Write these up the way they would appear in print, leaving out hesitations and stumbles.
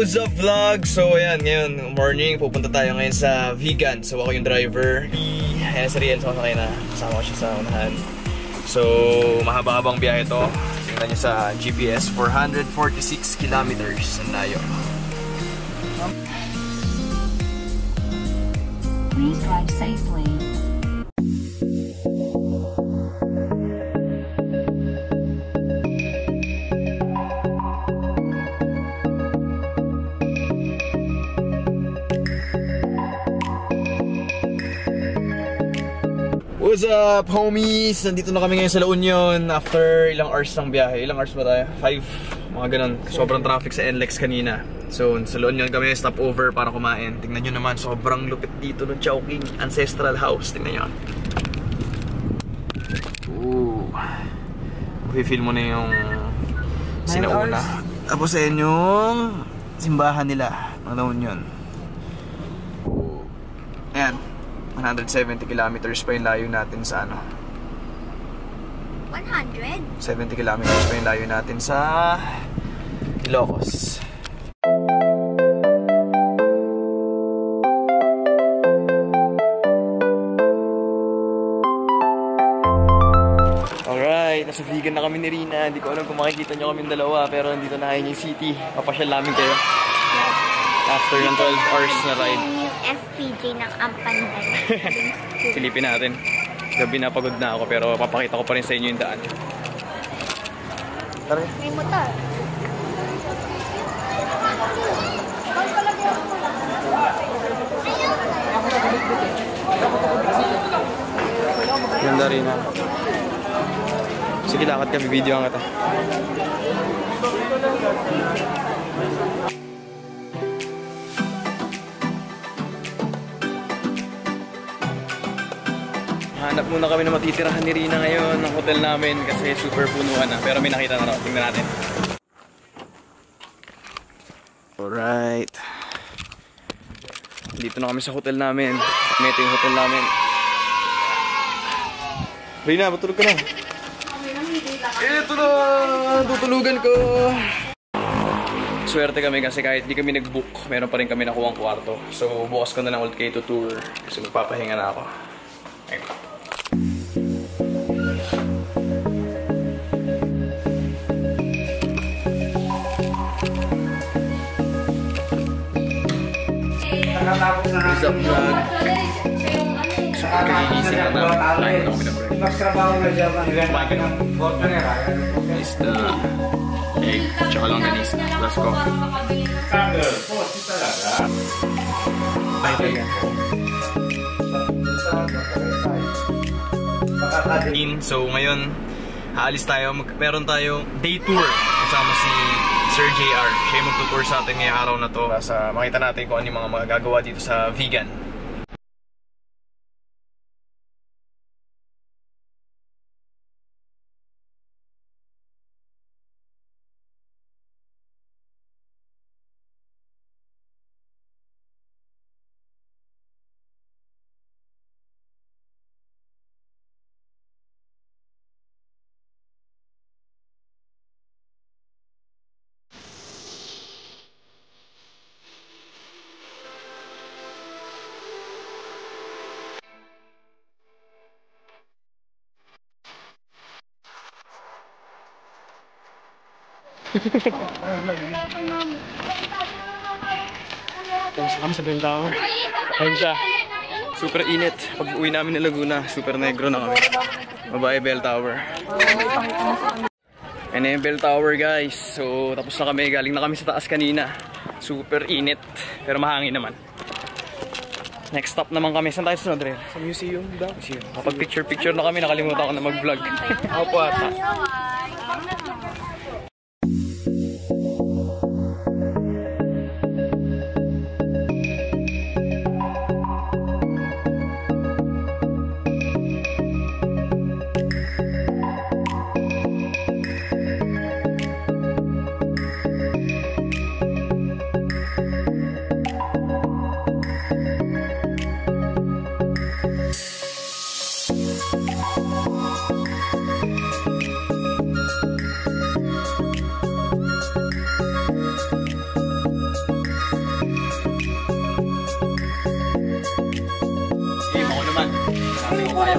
what's up vlog? So ayan, ngayon morning, pupunta tayo ngayon sa Vegan. So ako yung driver. Ayan si Riel, sakay na. Kasama ko siya sa unahan. So mahaba-habang biyahe to. Tingnan nyo sa GPS, 446 kilometers ang layo. Please drive safely. What's up, homies? Nandito na kami ngayon sa La Union after ilang hours ng biyahe. Ilang hours ba tayo? 5, mga ganun. Sobrang traffic sa NLEX kanina. So, sa La Union kami stop over para kumain. Tingnan nyo naman, sobrang lupit dito ng Chowking Ancestral House. Tingnan nyo. Ooh. I-feel mo na yung sinauna. Tapos ayan yung simbahan nila ng La Union. Ayan. 170 kilometers pa yung layo natin sa ano? 100? 70 kilometers pa yung layo natin sa Ilocos. Alright, nasa Vegan na kami ni Rina. Hindi ko alam kung makikita nyo kami dalawa, pero nandito na kayo yung city. Papasyal namin kayo. After ng 12 hours na ride. FPJ ng Ampanday. Silipin natin. Gabi na pagod na ako pero papakita ko pa rin sa inyo yung daan. Tara. May motor. Ganda rin ha. Sige, lakad kami. Video ang kita. Hanap muna kami na matitirahan ni Rina ngayon ng hotel namin kasi super punuan na. Pero may nakita na raw. Tingnan natin. Alright. Dito na kami sa hotel namin. Ito yung hotel namin. Rina, matulog ka na. Ito na! Tutulugan ko! Swerte kami kasi kahit di kami nag-book, meron pa rin kami nakuha ang kwarto. So bukas ko na lang ulit kayo tour kasi magpapahinga na ako. Ayun. What's up, vlog? Super kagigising na namin. Kain na kami na breakfast. Is the egg, tsaka longganisa, plus coffee. So ngayon, aalis tayo. Meron tayong day tour kasama si Sir JR. Siya yung magtutour sa atin ngayong araw na to. Makita natin kung ano yung mga magagawa dito sa Vegan. Tapos kami sa Bell Tower. Ayun siya. Super init. Pag uwi namin ng Laguna, super negro na kami. Babae Bell Tower. Ayan na yung Bell Tower, guys. So tapos na kami. Galing na kami sa taas kanina. Super init. Pero mahangin naman. Next stop naman kami. Saan tayo sunod, Rel? Sa museum daw. Kapag picture na kami, nakalimutan ko na mag-vlog. Opo ata.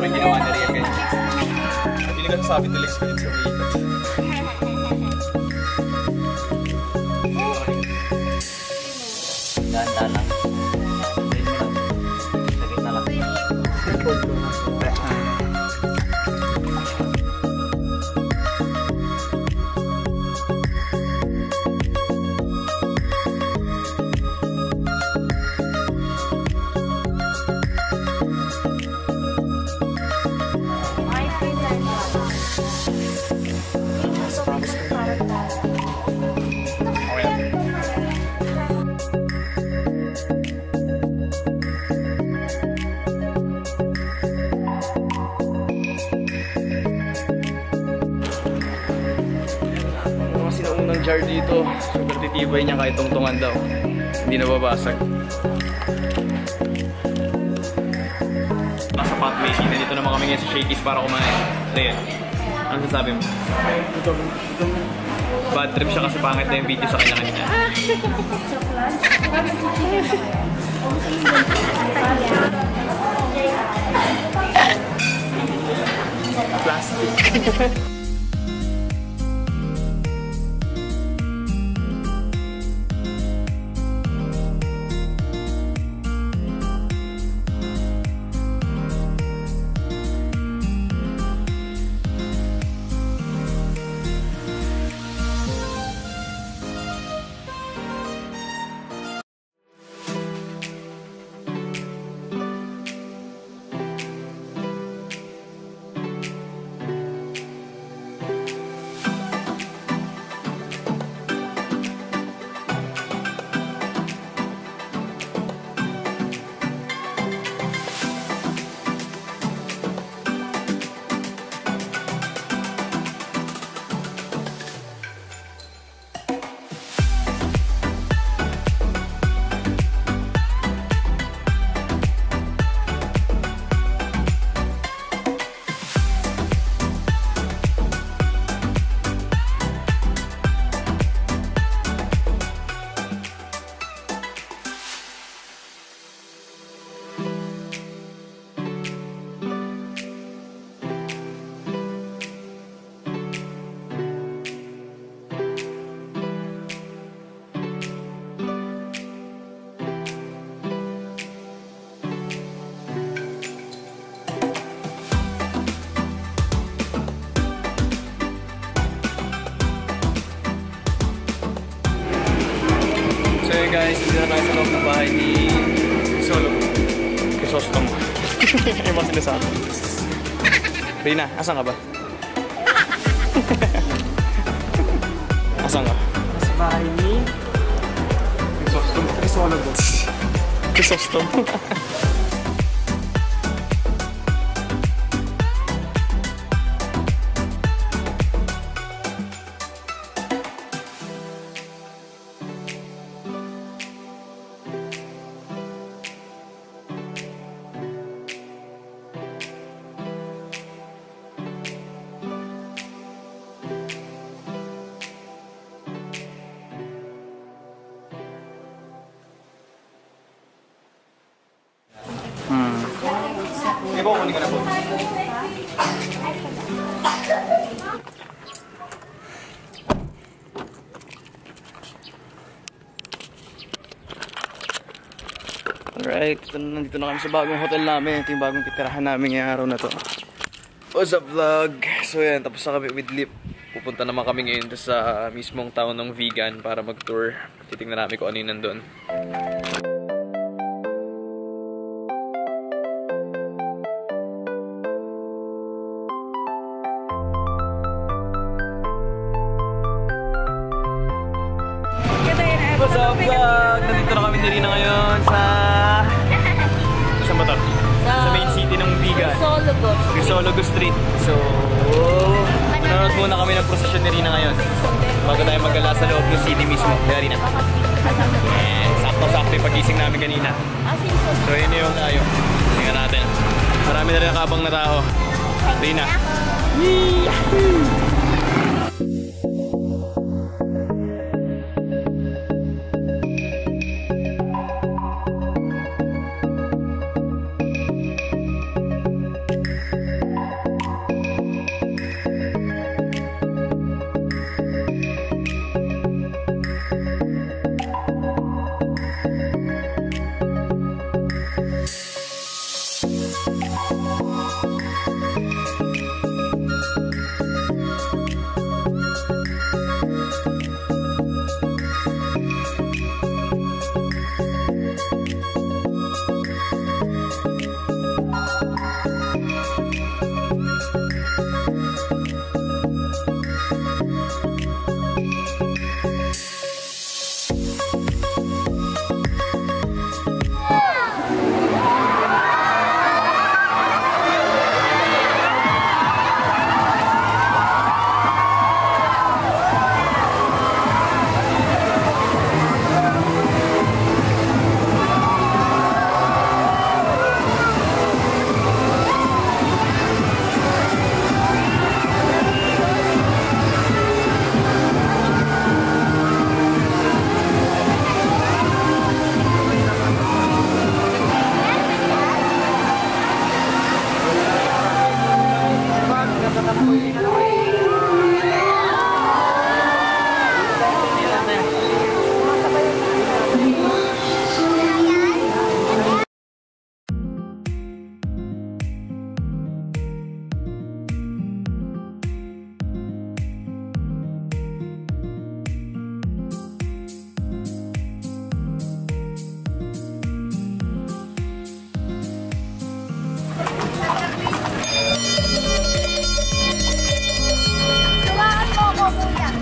yung ginawa ni Riel ganyan. Hindi ka sasabi ni Lex ganyan sa umiikot. Ganda lang. Sakit na lang. Jar dito, super titibay niya kahit tungtungan daw, hindi nababasag. Nasa pot making, nandito naman kami ngayon sa Shakey's para kumain. Riel, ano sasabi mo? Bad trip siya kasi pangit na yung video sa kanya kanina. Plastic. Guys, hindi na tayo sa loob ng bahay ni Solo. Chrysostom. Yung mga sinasabi. Rina, asan ka ba? Asan ka? Sa bahay ni Chrysostom. Chrysostom. Ibo, kunin ka na po. Alright, nandito na kami sa bagong hotel namin. Ito yung bagong titirahan namin ngayong araw na to. What's up vlog? So yan, tapos na kami with Lip. Pupunta naman kami ngayon sa mismong town ng vegan para mag-tour. Titingnan namin kung ano yung nandun. What's up vlog? Nandito na kami ni Rina ngayon sa... Saan ba ito? Sa main city ng vegan. Crisologo Street. So... Nanonood muna kami ng prosesyon ni Rina ngayon. Bago tayo mag-gala sa loob ng city mismo. Kaya Rina. Sakto-sakto yung pag-gising namin kanina. So yun yung tayo. Tingnan natin. Marami na rin nakabang na tao. Rina.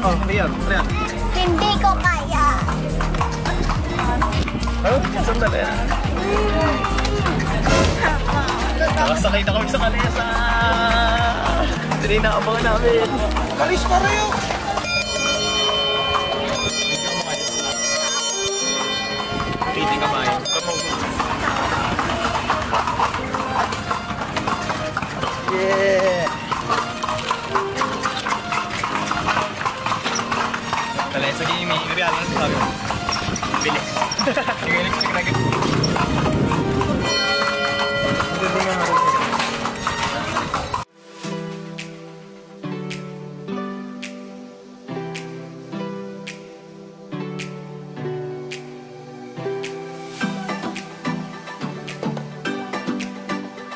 Oh, Rian. Hindi ko kaya. Oh, sandali. Nakasakay na kami sa kalesa. Ito na inaabangan namin. Kalis pa rin yun. Piti ka ba yun? Yeah! Kalesa gaming. Real, ano sabi mo? Bilis. Yung electric na